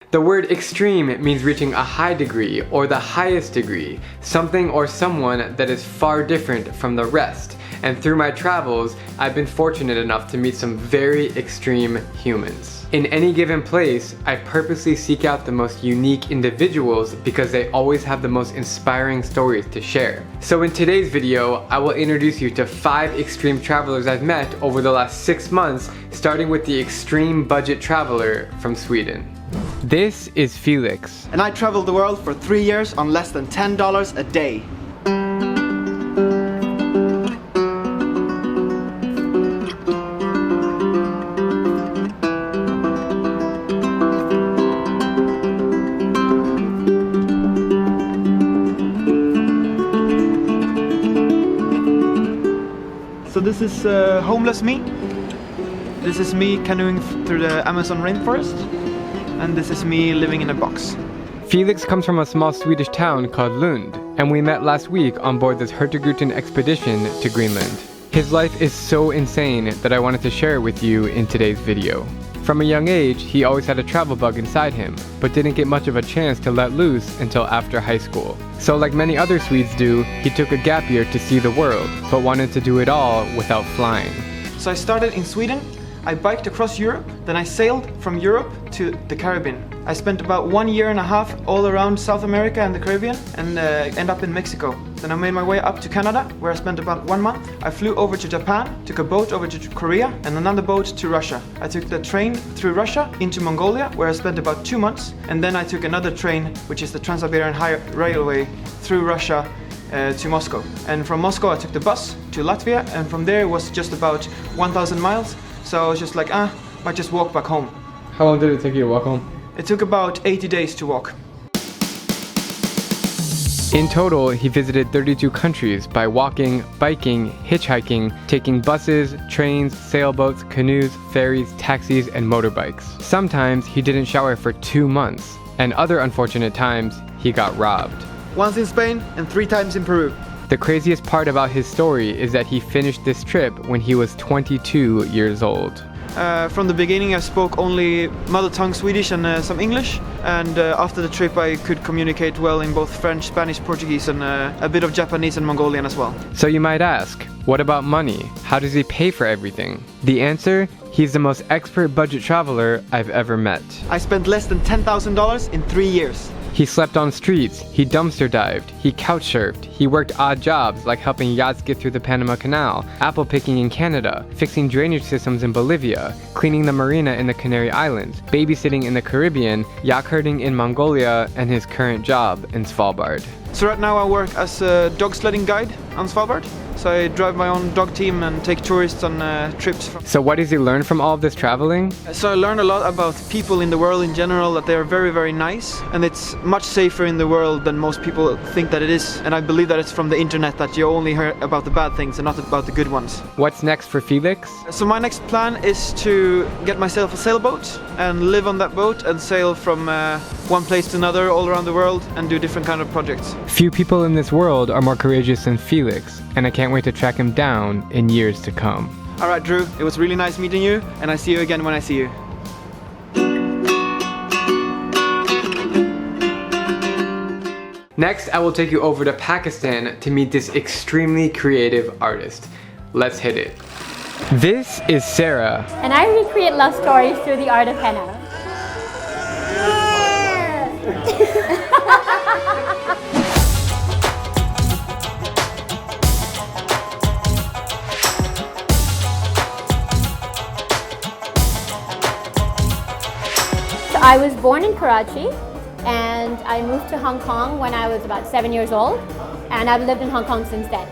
The word extreme means reaching a high degree or the highest degree, something or someone that is far different from the rest. And through my travels, I've been fortunate enough to meet some very extreme humans. In any given place, I purposely seek out the most unique individuals because they always have the most inspiring stories to share. So in today's video, I will introduce you to 5 extreme travelers I've met over the last 6 months, starting with the extreme budget traveler from Sweden. This is Felix. And I traveled the world for 3 years on less than $10 a day. So this is homeless me. This is me canoeing through the Amazon rainforest. And this is me living in a box. Felix comes from a small Swedish town called Lund, and we met last week on board this Hurtigruten expedition to Greenland. His life is so insane that I wanted to share it with you in today's video. From a young age, he always had a travel bug inside him, but didn't get much of a chance to let loose until after high school. So like many other Swedes do, he took a gap year to see the world, but wanted to do it all without flying. So I started in Sweden. I biked across Europe, then I sailed from Europe to the Caribbean. I spent about 1.5 years all around South America and the Caribbean and end up in Mexico. Then I made my way up to Canada, where I spent about 1 month. I flew over to Japan, took a boat over to Korea and another boat to Russia. I took the train through Russia into Mongolia, where I spent about 2 months. And then I took another train, which is the Trans-Siberian Railway, through Russia to Moscow. And from Moscow I took the bus to Latvia, and from there it was just about 1,000 miles. So I was just like, might just walk back home. How long did it take you to walk home? It took about 80 days to walk. In total, he visited 32 countries by walking, biking, hitchhiking, taking buses, trains, sailboats, canoes, ferries, taxis, and motorbikes. Sometimes he didn't shower for 2 months, and other unfortunate times, he got robbed. Once in Spain and 3 times in Peru. The craziest part about his story is that he finished this trip when he was 22 years old. From the beginning I spoke only mother tongue Swedish and some English, and after the trip I could communicate well in both French, Spanish, Portuguese and a bit of Japanese and Mongolian as well. So you might ask, what about money? How does he pay for everything? The answer? He's the most expert budget traveler I've ever met. I spent less than $10,000 in 3 years. He slept on streets, he dumpster dived, he couch surfed, he worked odd jobs like helping yachts get through the Panama Canal, apple picking in Canada, fixing drainage systems in Bolivia, cleaning the marina in the Canary Islands, babysitting in the Caribbean, yak herding in Mongolia, and his current job in Svalbard. So right now I work as a dog sledding guide on Svalbard. So I drive my own dog team and take tourists on trips. So what does he learn from all of this traveling? So I learned a lot about people in the world in general, that they are very, very nice. And it's much safer in the world than most people think that it is. And I believe that it's from the internet that you only hear about the bad things and not about the good ones. What's next for Felix? So my next plan is to get myself a sailboat and live on that boat and sail from one place to another all around the world and do different kind of projects. Few people in this world are more courageous than Felix, and I can't wait to track him down in years to come. Alright Drew, it was really nice meeting you, and I see you again when I see you. Next, I will take you over to Pakistan to meet this extremely creative artist. Let's hit it. This is Sarah. And I recreate love stories through the art of henna. I was born in Karachi and I moved to Hong Kong when I was about 7 years old, and I've lived in Hong Kong since then.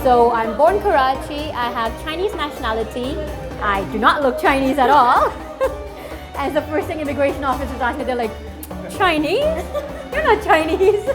So I'm born in Karachi, I have Chinese nationality, I do not look Chinese at all. And the first thing immigration officers ask me, they're like, Chinese? You're not Chinese.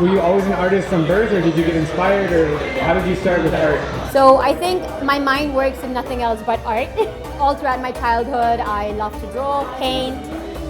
Were you always an artist from birth, or did you get inspired, or how did you start with art? So I think my mind works in nothing else but art. All throughout my childhood, I loved to draw, paint.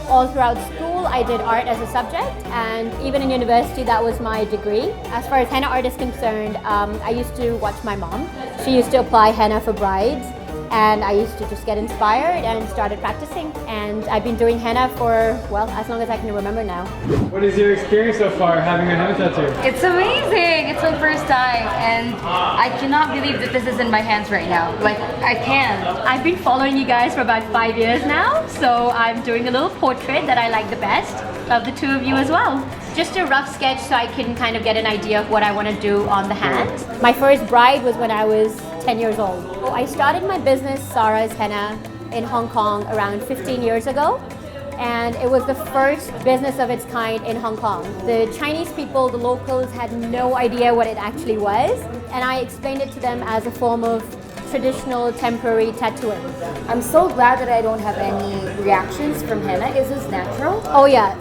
All throughout school, I did art as a subject, and even in university, that was my degree. As far as henna art is concerned, I used to watch my mom. She used to apply henna for brides, And I used to just get inspired and started practicing. And I've been doing henna for, well, as long as I can remember now. What is your experience so far having a henna tattoo? It's amazing! It's my first time and I cannot believe that this is in my hands right now. Like, I can't. I've been following you guys for about 5 years now, so I'm doing a little portrait that I like the best of the two of you as well. Just a rough sketch so I can kind of get an idea of what I want to do on the hands. My first bride was when I was 10 years old. I started my business, Sarah's Henna, in Hong Kong around 15 years ago. And it was the first business of its kind in Hong Kong. The Chinese people, the locals, had no idea what it actually was. And I explained it to them as a form of traditional temporary tattooing. I'm so glad that I don't have any reactions from henna. Is this natural? Oh yeah,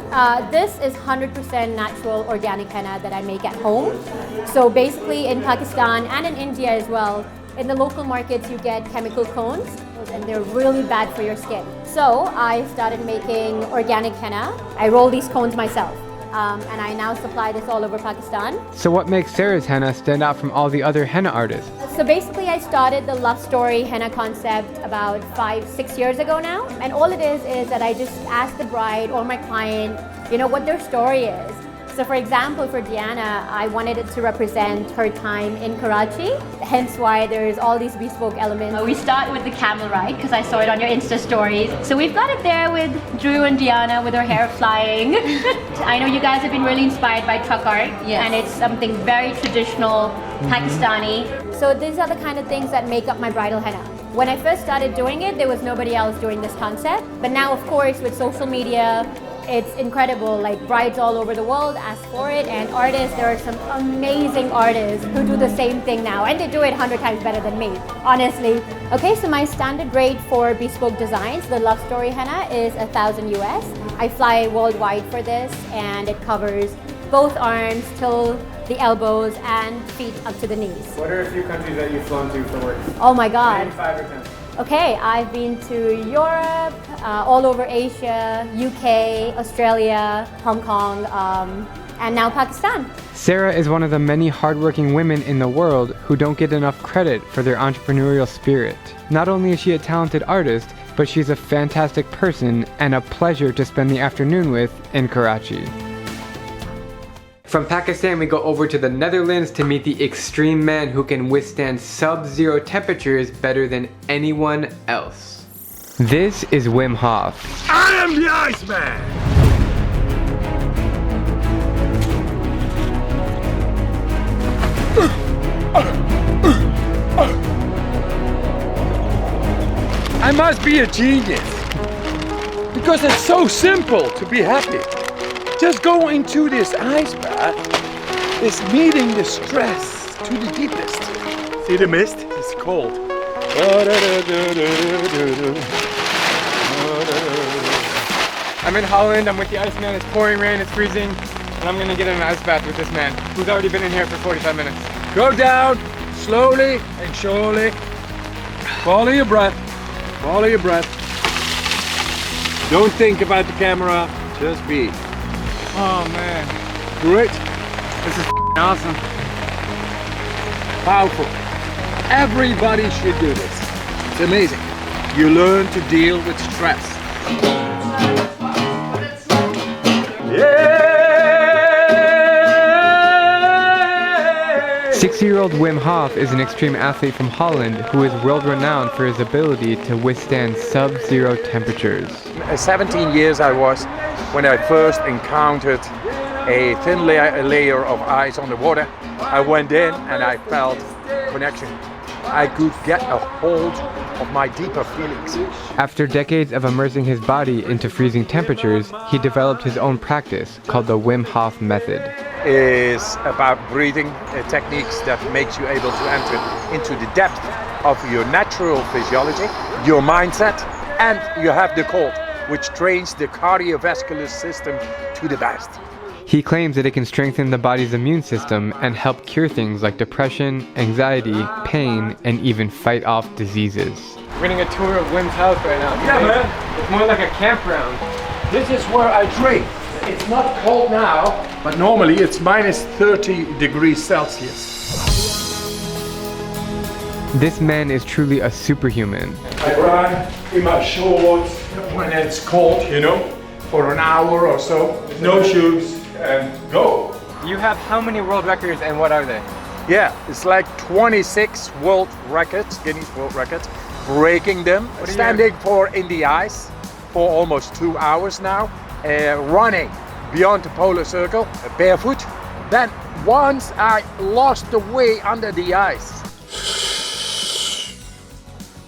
this is 100% natural organic henna that I make at home. So basically in Pakistan and in India as well, in the local markets you get chemical cones and they're really bad for your skin. So I started making organic henna. I roll these cones myself. And I now supply this all over Pakistan. So what makes Sarah's henna stand out from all the other henna artists? So basically I started the love story henna concept about 5-6 years ago now. And all it is that I just ask the bride or my client, you know, what their story is. So for example, for Diana, I wanted it to represent her time in Karachi, hence why there's all these bespoke elements. We start with the camel ride, because I saw it on your Insta stories. So we've got it there with Drew and Diana with their hair flying. I know you guys have been really inspired by truck art, yes. And it's something very traditional, Pakistani. So these are the kind of things that make up my bridal henna. When I first started doing it, there was nobody else doing this concept. But now, of course, with social media, it's incredible. Like brides all over the world ask for it, and artists, there are some amazing artists who do the same thing now, and they do it 100 times better than me, honestly. Okay, so my standard rate for bespoke designs, the love story henna, is $1,000 US. I fly worldwide for this, and it covers both arms till the elbows and feet up to the knees. What are a few countries that you've flown to for work? Oh my God. Name 5 or 10. Okay, I've been to Europe, all over Asia, UK, Australia, Hong Kong, and now Pakistan. Sarah is one of the many hardworking women in the world who don't get enough credit for their entrepreneurial spirit. Not only is she a talented artist, but she's a fantastic person and a pleasure to spend the afternoon with in Karachi. From Pakistan, we go over to the Netherlands to meet the extreme man who can withstand sub-zero temperatures better than anyone else. This is Wim Hof. I am the Iceman! I must be a genius. Because it's so simple to be happy. Just go into this ice bath is meeting the stress to the deepest. See the mist? It's cold. I'm in Holland, I'm with the Iceman, it's pouring rain, it's freezing, and I'm gonna get in an ice bath with this man, who's already been in here for 45 minutes. Go down, slowly and surely. Follow your breath. Follow your breath. Don't think about the camera, just be. Oh man, Great. this is awesome. Powerful. Everybody should do this. It's amazing. You learn to deal with stress. Yeah! 60-year-old Wim Hof is an extreme athlete from Holland who is world-renowned for his ability to withstand sub-zero temperatures. 17 years I was when I first encountered a thin layer of ice on the water. I went in and I felt connection. I could get a hold of my deeper feelings. After decades of immersing his body into freezing temperatures, he developed his own practice called the Wim Hof method. Is about breathing techniques that makes you able to enter into the depth of your natural physiology, your mindset, and you have the cold, which trains the cardiovascular system to the best. He claims that it can strengthen the body's immune system and help cure things like depression, anxiety, pain, and even fight off diseases. We're getting a tour of Wim's house right now. Yeah, man. It's more like a campground. This is where I drink. It's not cold now, but normally it's minus 30 degrees Celsius. This man is truly a superhuman. I run in my shorts when it's cold, you know, for an hour or so. No shoes and go. You have how many world records and what are they? Yeah, it's like 26 world records, Guinness World Records, breaking them, standing in the ice for almost 2 hours now, running beyond the polar circle, barefoot. Then once I lost the way under the ice,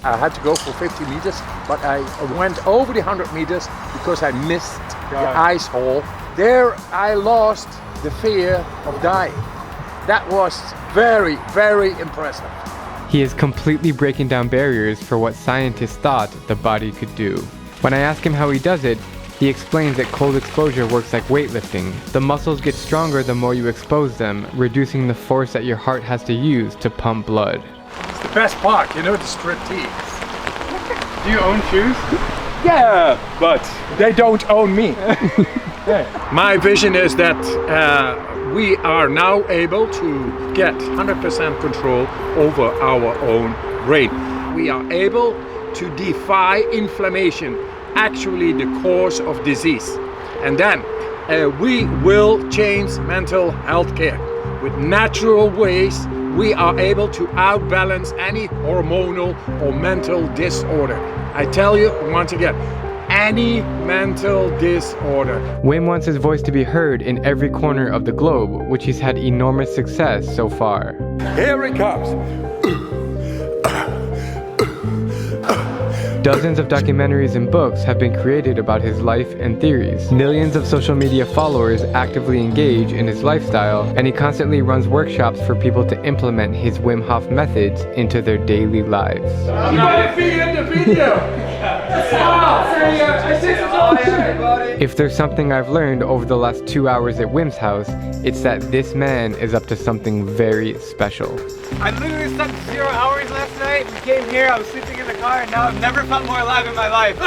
I had to go for 50 meters, but I went over the 100 meters because I missed the ice hole. There I lost the fear of dying. That was very, very impressive. He is completely breaking down barriers for what scientists thought the body could do. When I ask him how he does it, he explains that cold exposure works like weightlifting. The muscles get stronger the more you expose them, reducing the force that your heart has to use to pump blood. It's the best part, you know, the striptease. Do you own shoes? Yeah, but they don't own me. My vision is that we are now able to get 100% control over our own brain. We are able to defy inflammation, actually the cause of disease. And then we will change mental health care. With natural ways, we are able to outbalance any hormonal or mental disorder. I tell you once again, any mental disorder. Wim wants his voice to be heard in every corner of the globe, which he's had enormous success so far. Here it comes. Dozens of documentaries and books have been created about his life and theories. Millions of social media followers actively engage in his lifestyle, and he constantly runs workshops for people to implement his Wim Hof methods into their daily lives. I'm gonna be in the video. If there's something I've learned over the last 2 hours at Wim's house, it's that this man is up to something very special. I literally slept 0 hours last night. We came here, I was sleeping in the car, and now I've never felt more alive in my life.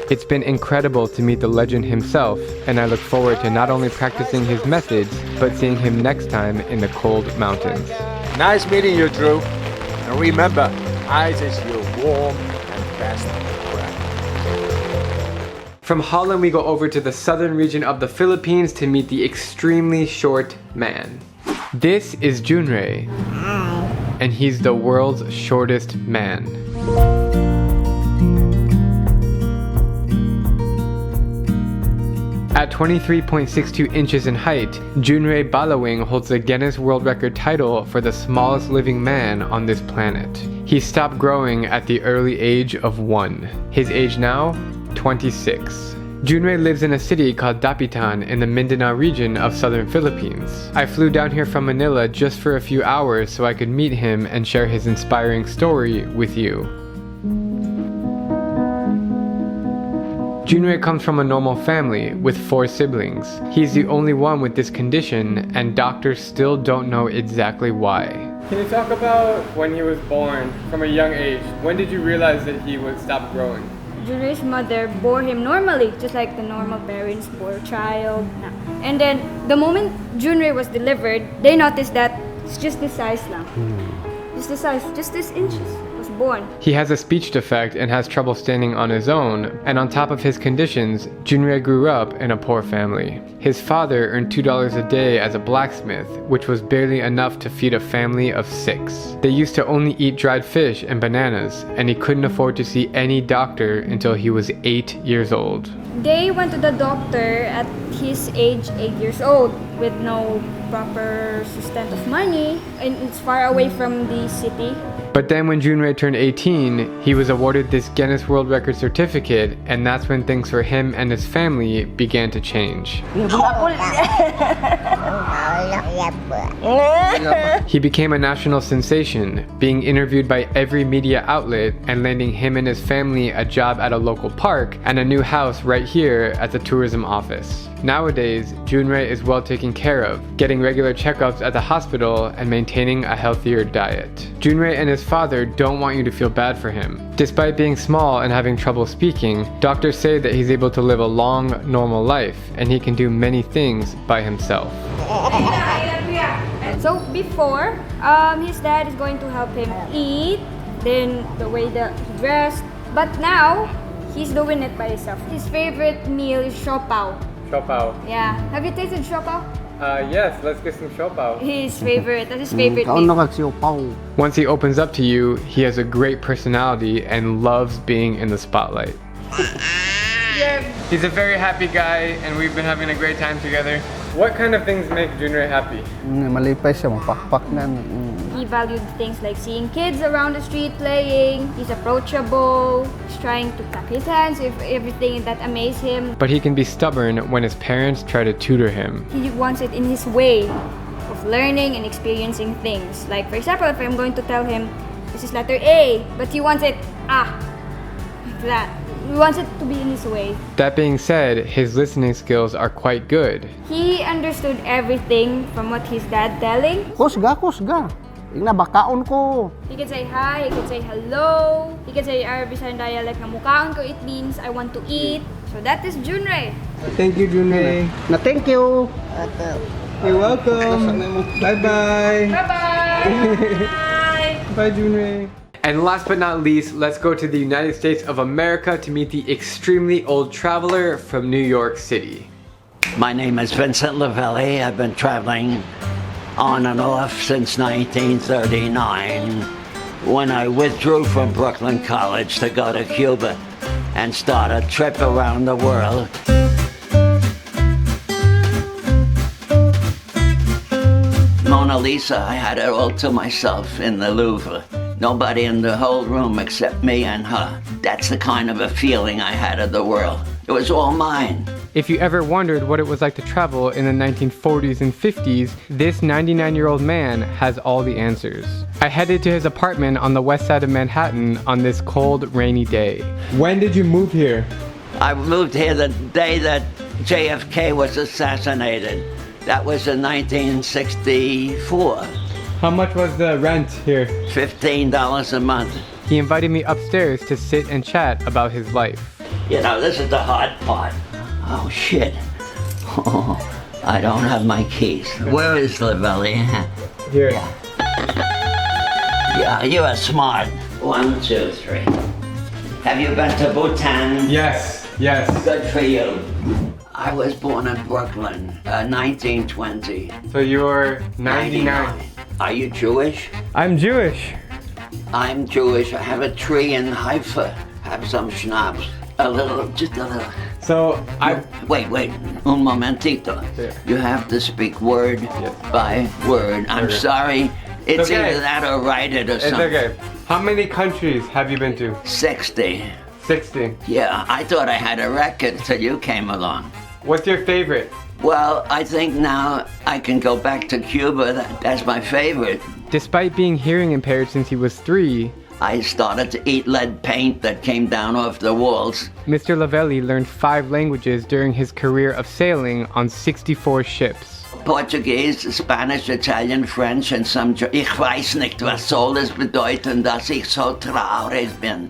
It's been incredible to meet the legend himself, and I look forward to not only practicing his methods, but seeing him next time in the cold mountains. Nice meeting you, Drew. And remember, ice is your warm and best friend. From Holland, we go over to the southern region of the Philippines to meet the extremely short man. This is Jun Rea, and he's the world's shortest man. At 23.62 inches in height, Jun Rea Balawing holds the Guinness World Record title for the smallest living man on this planet. He stopped growing at the early age of 1. His age now? 26. Jun Rea lives in a city called Dapitan in the Mindanao region of southern Philippines. I flew down here from Manila just for a few hours so I could meet him and share his inspiring story with you. Jun Rea comes from a normal family with 4 siblings. He's the only one with this condition, and doctors still don't know exactly why. Can you talk about when he was born, from a young age? When did you realize that he would stop growing? Jun Rea's mother bore him normally, just like the normal parents bore a child. And then, the moment Jun Rea was delivered, they noticed that it's just this size lang. Just this size, just this inches. Was born. He has a speech defect and has trouble standing on his own, and on top of his conditions, Jun Rea grew up in a poor family. His father earned $2 a day as a blacksmith, which was barely enough to feed a family of 6. They used to only eat dried fish and bananas, and he couldn't afford to see any doctor until he was 8 years old. They went to the doctor at his age, 8 years old, with no proper sustain of money, and it's far away from the city. But then when Jun Rea turned 18, he was awarded this Guinness World Record certificate, and that's when things for him and his family began to change. He became a national sensation, being interviewed by every media outlet and landing him and his family a job at a local park and a new house right here at the tourism office. Nowadays, Jun Rea is well taken care of, getting regular checkups at the hospital and maintaining a healthier diet. Jun Rea and his father don't want you to feel bad for him. Despite being small and having trouble speaking, doctors say that he's able to live a long, normal life, and he can do many things by himself. So before, his dad is going to help him eat, then the way that he dressed. But now, he's doing it by himself. His favorite meal is siopao. Siopao. Yeah. Have you tasted siopao? Yes, let's get some siopao. His favorite. That's his favorite meal. Once he opens up to you, he has a great personality and loves being in the spotlight. Yeah. He's a very happy guy and we've been having a great time together. What kind of things make Jun Rea happy? Malipay siya, mapakpak na. He valued things like seeing kids around the street playing. He's approachable. He's trying to clap his hands if everything that amazes him. But he can be stubborn when his parents try to tutor him. He wants it in his way of learning and experiencing things. Like, for example, if I'm going to tell him, this is letter A, but he wants it like that. He wants it to be in his way. That being said, his listening skills are quite good. He understood everything from what his dad telling. Kusga. Ina bakaon ko. He can say hi, he can say hello, he can say our Bisan dialect na mukaon ko, it means I want to eat. So that is Jun Rea. Thank you, Jun Rea. Na thank you. You're welcome. Bye-bye. Bye-bye! Bye, Jun Rea. And last but not least, let's go to the United States of America to meet the extremely old traveler from New York City. My name is Vincent Lavelli. I've been traveling on and off since 1939 when I withdrew from Brooklyn College to go to Cuba and start a trip around the world. Mona Lisa, I had it all to myself in the Louvre. Nobody in the whole room except me and her. That's the kind of a feeling I had of the world. It was all mine. If you ever wondered what it was like to travel in the 1940s and 50s, this 99-year-old man has all the answers. I headed to his apartment on the west side of Manhattan on this cold, rainy day. When did you move here? I moved here the day that JFK was assassinated. That was in 1964. How much was the rent here? $15 a month. He invited me upstairs to sit and chat about his life. You know, this is the hard part. Oh, shit. Oh, I don't have my keys. Where is Lavelli? Here. Yeah, you are smart. 1, 2, 3. Have you been to Bhutan? Yes. Good for you. I was born in Brooklyn, 1920. So you're 99. Are you Jewish? I'm Jewish. I'm Jewish. I have a tree in Haifa. Have some schnapps. Just a little. So Wait, un momentito. Yeah. You have to speak word by word. I'm sorry. It's okay. either that or write it or It's something. okay. How many countries have you been to? 60. 60. Yeah, I thought I had a record till you came along. What's your favorite? Well, I think now I can go back to Cuba. That's my favorite. Despite being hearing impaired since he was 3, I started to eat lead paint that came down off the walls. Mr. Lavelli learned 5 languages during his career of sailing on 64 ships. Portuguese, Spanish, Italian, French, and some... Ich weiß nicht, was soll das bedeuten, dass ich so traurig bin.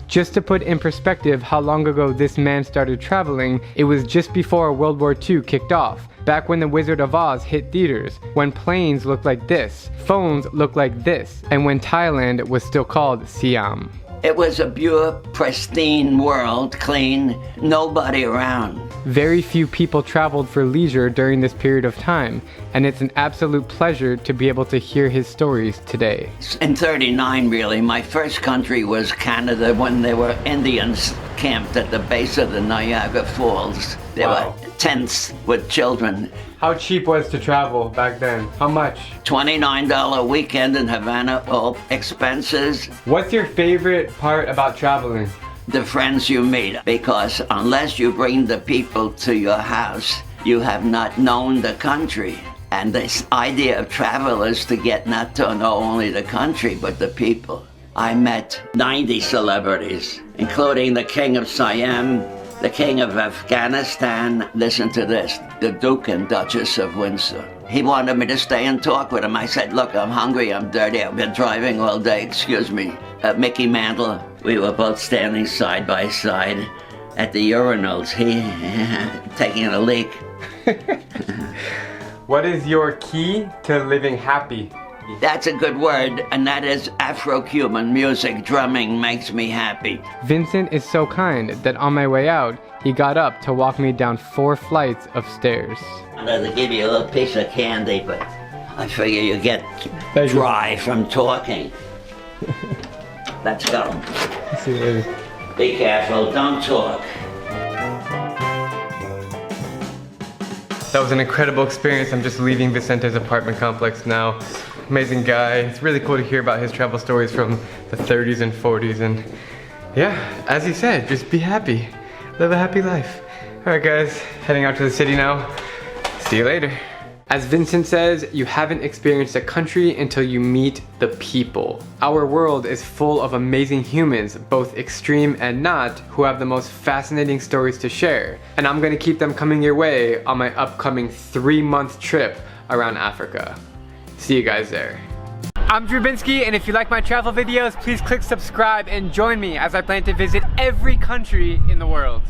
Just to put in perspective how long ago this man started traveling, it was just before World War II kicked off. Back when The Wizard of Oz hit theaters, when planes looked like this, phones looked like this, and when Thailand was still called Siam. It was a pure, pristine world, clean, nobody around. Very few people traveled for leisure during this period of time, and it's an absolute pleasure to be able to hear his stories today. In 39, really, my first country was Canada when there were Indians camped at the base of the Niagara Falls. There were tents with children. How cheap was to travel back then? How much? $29 weekend in Havana, all expenses. What's your favorite part about traveling? The friends you meet, because unless you bring the people to your house, you have not known the country. And this idea of travel is to get not to know only the country, but the people. I met 90 celebrities, including the King of Siam, the King of Afghanistan, listen to this, the Duke and Duchess of Windsor. He wanted me to stay and talk with him. I said, look, I'm hungry, I'm dirty, I've been driving all day, excuse me. Mickey Mantle, we were both standing side by side at the urinals, he taking a leak. What is your key to living happy? That's a good word, and that is Afro-Cuban music. Drumming makes me happy. Vincent is so kind that on my way out, he got up to walk me down 4 flights of stairs. I'm going to give you a little piece of candy, but I figure you get dry from talking. Let's go. See you later. Be careful, don't talk. That was an incredible experience. I'm just leaving Vicente's apartment complex now. Amazing guy. It's really cool to hear about his travel stories from the 30s and 40s. And yeah, as he said, just be happy. Live a happy life. All right, guys, heading out to the city now. See you later. As Vincent says, you haven't experienced a country until you meet the people. Our world is full of amazing humans, both extreme and not, who have the most fascinating stories to share. And I'm gonna keep them coming your way on my upcoming 3-month trip around Africa. See you guys there. I'm Drew Binsky, and if you like my travel videos, please click subscribe and join me as I plan to visit every country in the world.